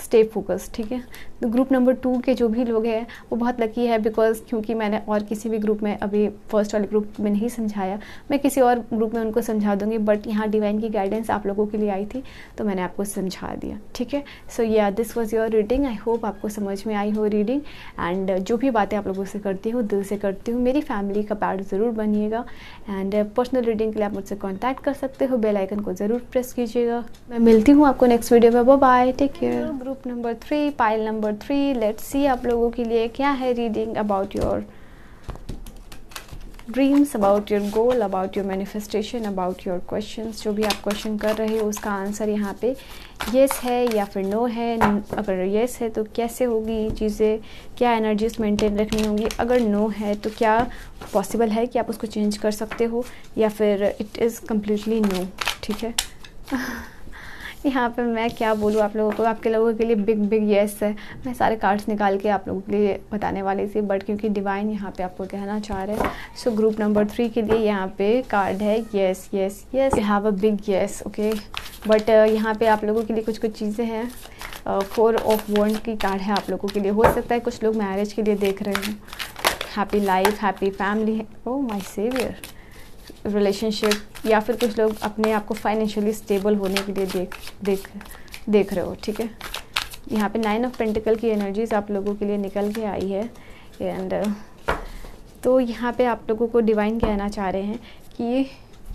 स्टे फोकस, ठीक है। ग्रुप नंबर 2 के जो भी लोग हैं वो बहुत लकी है, बिकॉज क्योंकि मैंने और किसी भी ग्रुप में अभी फर्स्ट वाले ग्रुप में नहीं समझाया, मैं किसी और ग्रुप में उनको समझा दूंगी, बट यहाँ डिवाइन की गाइडेंस आप लोगों के लिए आई थी तो मैंने आपको समझा दिया, ठीक है। सो या this was your reading. I hope आपको समझ में आई हो रीडिंग, एंड जो भी बातें आप लोगों से करती हूँ दिल से करती हूँ। मेरी फैमिली का पार्ट ज़रूर बनिएगा, एंड पर्सनल रीडिंग के लिए आप मुझसे कॉन्टैक्ट कर सकते हो, बेल आइकन को ज़रूर प्रेस कीजिएगा। मैं मिलती हूँ आपको नेक्स्ट वीडियो में। Bye bye, take care. Group number 3, pile number 3, let's see आप लोगों के लिए क्या है reading about your dreams, about your goal, about your manifestation, about your questions. जो भी आप क्वेश्चन कर रहे हो उसका आंसर यहाँ पे येस है या फिर नो है। अगर येस है तो कैसे होगी ये चीज़ें, क्या एनर्जीज मेंटेन रखनी होंगी। अगर नो है तो क्या पॉसिबल है कि आप उसको चेंज कर सकते हो, या फिर इट इज़ कम्प्लीटली नो, ठीक है। यहाँ पे मैं क्या बोलूँ आप लोगों को, आपके लोगों के लिए बिग बिग येस है। मैं सारे कार्ड्स निकाल के आप लोगों के लिए बताने वाली थी, बट क्योंकि डिवाइन यहाँ पे आपको कहना चाह रहे हैं, सो ग्रुप नंबर 3 के लिए यहाँ पे कार्ड है yes yes yes, you have a big yes, okay. But यहाँ पे आप लोगों के लिए कुछ कुछ चीज़ें हैं। 4 ऑफ वॉन्ड की कार्ड है आप लोगों के लिए। हो सकता है कुछ लोग मैरिज के लिए देख रहे हो, happy life, happy family, oh my saviour, relationship, या फिर कुछ लोग अपने आप को फाइनेंशियली स्टेबल होने के लिए देख रहे हो, ठीक है। यहाँ पे 9 ऑफ पेंटिकल की एनर्जीज आप लोगों के लिए निकल के आई है, एंड तो यहाँ पे आप लोगों को डिवाइन कहना चाह रहे हैं कि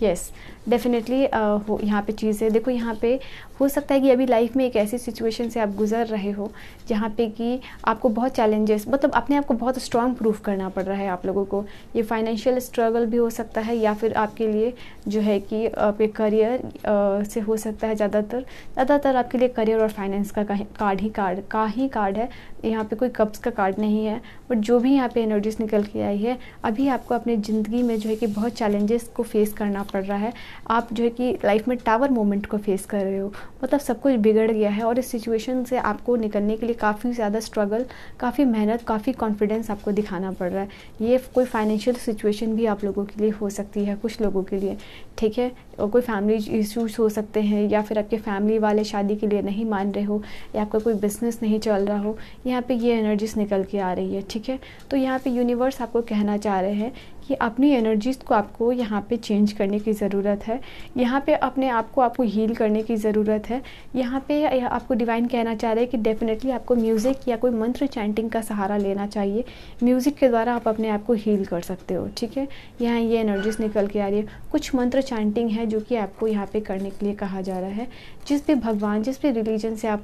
यस डेफिनेटली यहाँ पे चीज़ें देखो। यहाँ पे हो सकता है कि अभी लाइफ में एक ऐसी सिचुएशन से आप गुजर रहे हो जहाँ पे कि आपको बहुत चैलेंजेस, मतलब अपने आप को बहुत स्ट्रांग प्रूफ करना पड़ रहा है आप लोगों को। ये फाइनेंशियल स्ट्रगल भी हो सकता है, या फिर आपके लिए जो है कि आपके करियर से हो सकता है। ज़्यादातर आपके लिए करियर और फाइनेंस का कार्ड है। यहाँ पे कोई कप्स का कार्ड नहीं है, बट जो भी यहाँ पे एनर्जीज निकल के आई है, अभी आपको अपनी ज़िंदगी में जो है कि बहुत चैलेंजेस को फेस करना पड़ रहा है। आप जो है कि लाइफ में टावर मोमेंट को फेस कर रहे हो, मतलब सब कुछ बिगड़ गया है, और इस सिचुएशन से आपको निकलने के लिए काफ़ी ज़्यादा स्ट्रगल, काफ़ी मेहनत, काफ़ी कॉन्फिडेंस आपको दिखाना पड़ रहा है। ये कोई फाइनेंशियल सिचुएशन भी आप लोगों के लिए हो सकती है, कुछ लोगों के लिए, ठीक है। और कोई फैमिली इश्यूज हो सकते हैं, या फिर आपके फैमिली वाले शादी के लिए नहीं मान रहे हो, या आपका कोई बिजनेस नहीं चल रहा हो, यहाँ पे ये एनर्जीज निकल के आ रही है, ठीक है। तो यहाँ पे यूनिवर्स आपको कहना चाह रहे हैं कि अपनी एनर्जीज को आपको यहाँ पे चेंज करने की ज़रूरत है। यहाँ पे अपने आप को आपको हील करने की ज़रूरत है। यहाँ पे आपको डिवाइन कहना चाह रहे हैं कि डेफिनेटली आपको म्यूज़िक या कोई मंत्र चैंटिंग का सहारा लेना चाहिए। म्यूज़िक के द्वारा आप अपने आप को हील कर सकते हो, ठीक है। यहाँ ये एनर्जीज निकल के आ रही है। कुछ मंत्र चैंटिंग है जो कि आपको यहाँ पे करने के लिए कहा जा रहा है। जिस भी भगवान, जिस भी रिलीजन से आप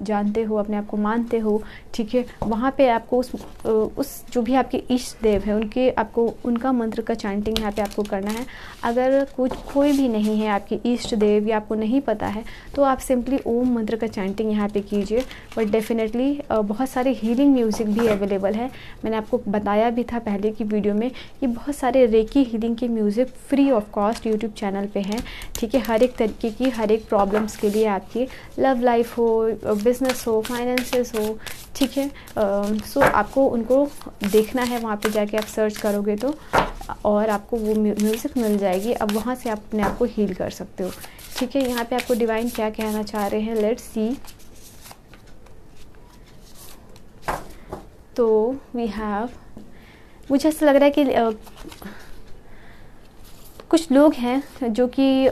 जानते हो, अपने आप को मानते हो, ठीक है, वहाँ पे आपको उस जो भी आपके इष्ट देव है उनके आपको उनका मंत्र का चैंटिंग यहाँ पे आपको करना है। अगर कोई भी नहीं है आपके इष्ट देव या आपको नहीं पता है तो आप सिंपली ओम मंत्र का चैंटिंग यहाँ पे कीजिए। बट डेफिनेटली बहुत सारे हीलिंग म्यूज़िक भी अवेलेबल है। मैंने आपको बताया भी था पहले की वीडियो में कि बहुत सारे रेकी हीलिंग के music free of cost YouTube channel पे हैं, ठीक है। हर एक तरीके की, हर एक प्रॉब्लम्स के लिए, आपकी लव लाइफ हो, बिजनेस हो, फाइनेंसेस हो, ठीक है। सो आपको उनको देखना है, वहाँ पे जाके आप सर्च करोगे तो, और आपको वो म्यूज़िक मिल जाएगी। अब वहाँ से आप अपने आप को हील कर सकते हो, ठीक है। यहाँ पे आपको डिवाइन क्या कहना चाह रहे हैं, लेट्स सी। तो वी हैव, मुझे ऐसा लग रहा है कि कुछ लोग हैं जो कि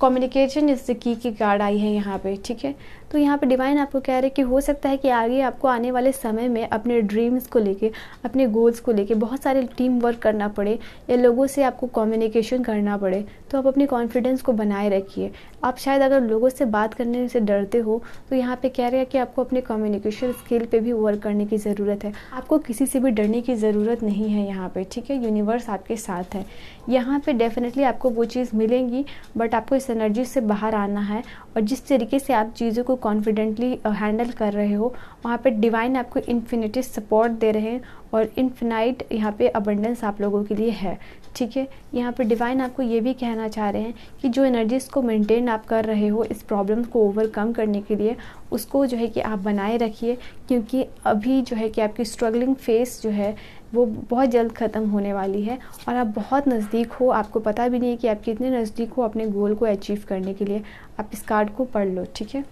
communication is the key card आई है यहाँ पे, ठीक है। तो यहाँ पे डिवाइन आपको कह रहे हैं कि हो सकता है कि आगे आपको आने वाले समय में अपने ड्रीम्स को लेके, अपने गोल्स को लेके बहुत सारे टीम वर्क करना पड़े, या लोगों से आपको कम्युनिकेशन करना पड़े। तो आप अपने कॉन्फिडेंस को बनाए रखिए। आप शायद अगर लोगों से बात करने से डरते हो तो यहाँ पे कह रहे हैं कि आपको अपने कम्युनिकेशन स्किल पे भी वर्क करने की ज़रूरत है। आपको किसी से भी डरने की ज़रूरत नहीं है यहाँ पे, ठीक है। यूनिवर्स आपके साथ है। यहाँ पे डेफिनेटली आपको वो चीज़ मिलेंगी, बट आपको इस एनर्जी से बाहर आना है। और जिस तरीके से आप चीज़ों को कॉन्फिडेंटली हैंडल कर रहे हो, वहाँ पे डिवाइन आपको इन्फिनिटी सपोर्ट दे रहे हैं, और इन्फिनाइट यहाँ पे अबंडेंस आप लोगों के लिए है, ठीक है। यहाँ पे डिवाइन आपको ये भी कहना चाह रहे हैं कि जो एनर्जीज को मेंटेन आप कर रहे हो इस प्रॉब्लम को ओवरकम करने के लिए, उसको जो है कि आप बनाए रखिए, क्योंकि अभी जो है कि आपकी स्ट्रगलिंग फेस जो है वो बहुत जल्द ख़त्म होने वाली है, और आप बहुत नज़दीक हो। आपको पता भी नहीं है कि आप कितने नज़दीक हो अपने गोल को अचीव करने के लिए। आप इस कार्ड को पढ़ लो, ठीक है।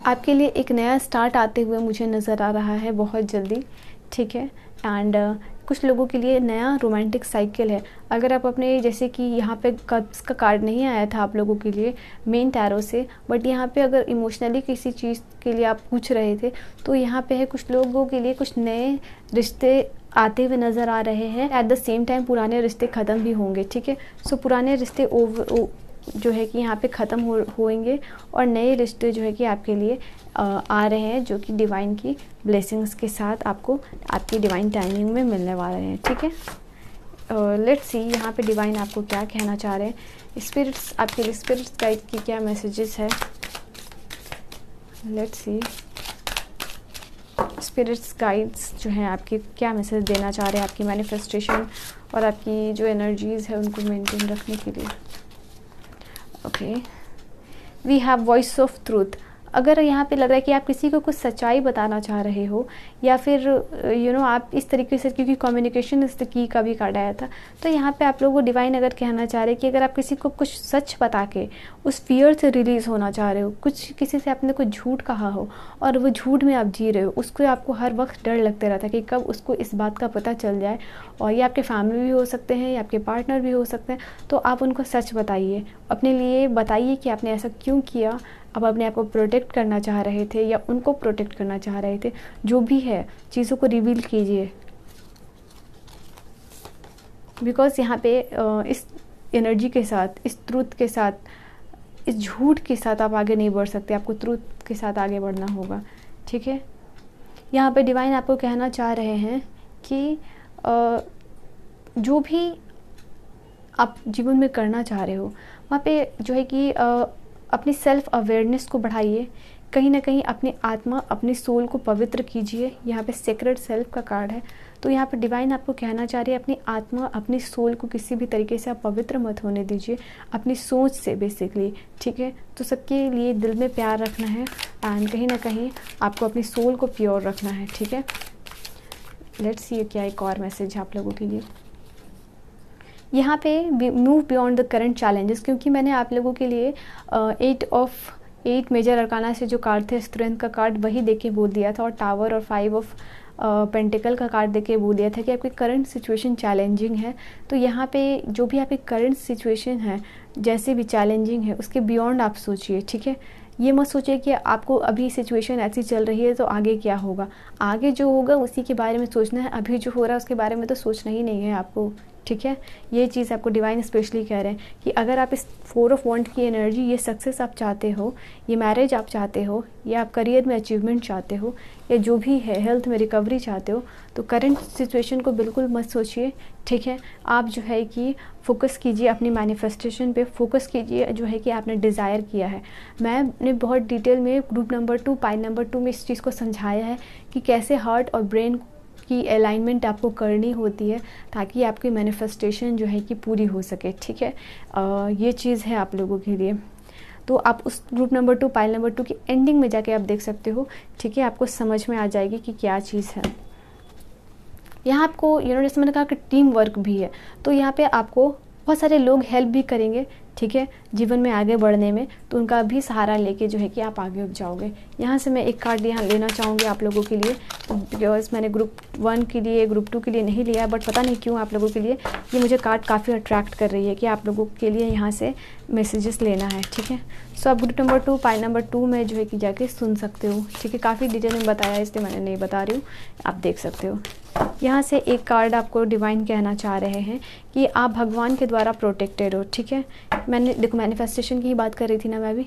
आपके लिए एक नया स्टार्ट आते हुए मुझे नज़र आ रहा है बहुत जल्दी, ठीक है। एंड कुछ लोगों के लिए नया रोमांटिक साइकिल है। अगर आप अपने, जैसे कि यहाँ पे कप्स का कार्ड नहीं आया था आप लोगों के लिए मेन टैरो से, बट यहाँ पे अगर इमोशनली किसी चीज़ के लिए आप पूछ रहे थे तो यहाँ पे है कुछ लोगों के लिए कुछ नए रिश्ते आते हुए नज़र आ रहे हैं। एट द सेम टाइम पुराने रिश्ते ख़त्म भी होंगे, ठीक है। सो पुराने रिश्ते जो है कि यहाँ पे ख़त्म होंगे और नए रिश्ते जो है कि आपके लिए आ रहे हैं, जो कि डिवाइन की ब्लेसिंग्स के साथ आपको आपकी डिवाइन टाइमिंग में मिलने वाले हैं, ठीक है। लेट्स सी यहाँ पे डिवाइन आपको क्या कहना चाह रहे हैं। स्पिरिट्स आपके लिए, स्पिरिट्स गाइड की क्या मैसेजेस है। लेट्स सी स्पिरिट्स गाइड्स जो हैं आपके क्या मैसेज देना चाह रहे हैं आपकी मैनिफेस्टेशन और आपकी जो एनर्जीज़ है उनको मेंटेन रखने के लिए। Okay, we have voice of truth. अगर यहाँ पे लग रहा है कि आप किसी को कुछ सच्चाई बताना चाह रहे हो या फिर आप इस तरीके से, क्योंकि कम्युनिकेशन इस की का भी कार्ड आया था, तो यहाँ पे आप लोगों को डिवाइन अगर कहना चाह रहे हैं कि अगर आप किसी को कुछ सच बता के उस फियर से रिलीज़ होना चाह रहे हो, कुछ किसी से आपने कुछ झूठ कहा हो और वो झूठ में आप जी रहे हो, उसको आपको हर वक्त डर लगते रहता है कि कब उसको इस बात का पता चल जाए, और ये आपके फैमिली भी हो सकते हैं या आपके पार्टनर भी हो सकते हैं, तो आप उनको सच बताइए, अपने लिए बताइए कि आपने ऐसा क्यों किया। आप अपने आप को प्रोटेक्ट करना चाह रहे थे या उनको प्रोटेक्ट करना चाह रहे थे, जो भी है चीज़ों को रिवील कीजिए, बिकॉज़ यहाँ पे इस एनर्जी के साथ, इस ट्रूथ के साथ, इस झूठ के साथ आप आगे नहीं बढ़ सकते, आपको ट्रूथ के साथ आगे बढ़ना होगा, ठीक है। यहाँ पे डिवाइन आपको कहना चाह रहे हैं कि जो भी आप जीवन में करना चाह रहे हो वहाँ पे जो है कि अपनी सेल्फ अवेयरनेस को बढ़ाइए, कहीं ना कहीं अपनी आत्मा, अपनी सोल को पवित्र कीजिए। यहाँ पे सेक्रेड सेल्फ का कार्ड है, तो यहाँ पे डिवाइन आपको कहना चाह रही है अपनी आत्मा, अपनी सोल को किसी भी तरीके से आप पवित्र मत होने दीजिए, अपनी सोच से बेसिकली, ठीक है। तो सबके लिए दिल में प्यार रखना है एंड कहीं ना कहीं आपको अपनी सोल को प्योर रखना है, ठीक है। लेट्स सी क्या एक और मैसेज है आप लोगों के लिए। यहाँ पे move beyond the current challenges, क्योंकि मैंने आप लोगों के लिए 8 मेजर अरकाना से जो कार्ड थे, स्ट्रेंथ का कार्ड वही देके बोल दिया था, और टावर और 5 ऑफ पेंटिकल का कार्ड देके बोल दिया था कि आपकी करंट सिचुएशन चैलेंजिंग है। तो यहाँ पे जो भी आपकी करंट सिचुएशन है, जैसे भी चैलेंजिंग है, उसके बियॉन्ड आप सोचिए, ठीक है। ये मत सोचिए कि आपको अभी सिचुएशन ऐसी चल रही है तो आगे क्या होगा, आगे जो होगा उसी के बारे में सोचना है, अभी जो हो रहा है उसके बारे में तो सोचना ही नहीं है आपको, ठीक है। ये चीज़ आपको डिवाइन स्पेशली कह रहे हैं कि अगर आप इस 4 ऑफ वॉन्ड की एनर्जी, ये सक्सेस आप चाहते हो, ये मैरिज आप चाहते हो, या आप करियर में अचीवमेंट चाहते हो, या जो भी है हेल्थ में रिकवरी चाहते हो, तो करंट सिचुएशन को बिल्कुल मत सोचिए, ठीक है। आप जो है कि फोकस कीजिए अपनी मैनिफेस्टेशन पे, फोकस कीजिए जो है कि आपने डिज़ायर किया है। मैंने बहुत डिटेल में ग्रुप नंबर 2 पाइल नंबर 2 में इस चीज़ को समझाया है कि कैसे हार्ट और ब्रेन की अलाइनमेंट आपको करनी होती है ताकि आपकी मैनिफेस्टेशन जो है कि पूरी हो सके, ठीक है। ये चीज़ है आप लोगों के लिए। तो आप उस ग्रुप नंबर 2 पाइल नंबर 2 की एंडिंग में जाके आप देख सकते हो, ठीक है। आपको समझ में आ जाएगी कि क्या चीज़ है। यहाँ आपको जैसे मैंने कहा कि टीम वर्क भी है, तो यहाँ पे आपको बहुत सारे लोग हेल्प भी करेंगे, ठीक है, जीवन में आगे बढ़ने में, तो उनका भी सहारा लेके जो है कि आप आगे उठ जाओगे। यहाँ से मैं एक कार्ड यहाँ लेना चाहूँगी आप लोगों के लिए, बिकॉज मैंने ग्रुप 1 के लिए, ग्रुप 2 के लिए नहीं लिया, बट पता नहीं क्यों आप लोगों के लिए ये मुझे कार्ड काफ़ी अट्रैक्ट कर रही है कि आप लोगों के लिए यहाँ से मैसेजेस लेना है, ठीक है। सो आप ग्रुप नंबर 2 पाइल नंबर 2 में जो है कि जाके सुन सकते हो, ठीक है। काफ़ी डिटेल में बताया है इसलिए मैंने नहीं बता रही हूँ, आप देख सकते हो। यहाँ से एक कार्ड आपको डिवाइन कहना चाह रहे हैं कि आप भगवान के द्वारा प्रोटेक्टेड हो, ठीक है। मैंने देखो मैनिफेस्टेशन की ही बात कर रही थी ना मैं भी,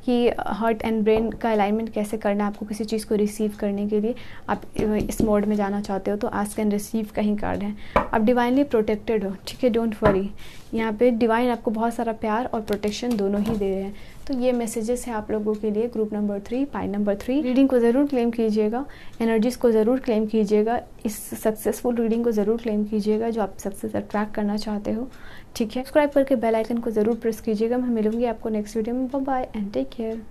कि हार्ट एंड ब्रेन का अलाइनमेंट कैसे करना है आपको किसी चीज़ को रिसीव करने के लिए। आप इस मोड में जाना चाहते हो तो आस्क एंड रिसीव का ही कार्ड है। आप डिवाइनली प्रोटेक्टेड हो, ठीक है, डोंट वरी। यहाँ पे डिवाइन आपको बहुत सारा प्यार और प्रोटेक्शन दोनों ही दे रहे हैं। तो ये मैसेजेस है आप लोगों के लिए group number 3 pile number 3। Reading को ज़रूर क्लेम कीजिएगा, एनर्जीज़ को ज़रूर क्लेम कीजिएगा, इस सक्सेसफुल रीडिंग को ज़रूर क्लेम कीजिएगा जो आप सक्सेस अट्रैक्ट करना चाहते हो, ठीक है। सब्सक्राइब करके बेल आइकन को ज़रूर प्रेस कीजिएगा। मैं मिलूंगी आपको नेक्स्ट वीडियो में। Bye bye and take care.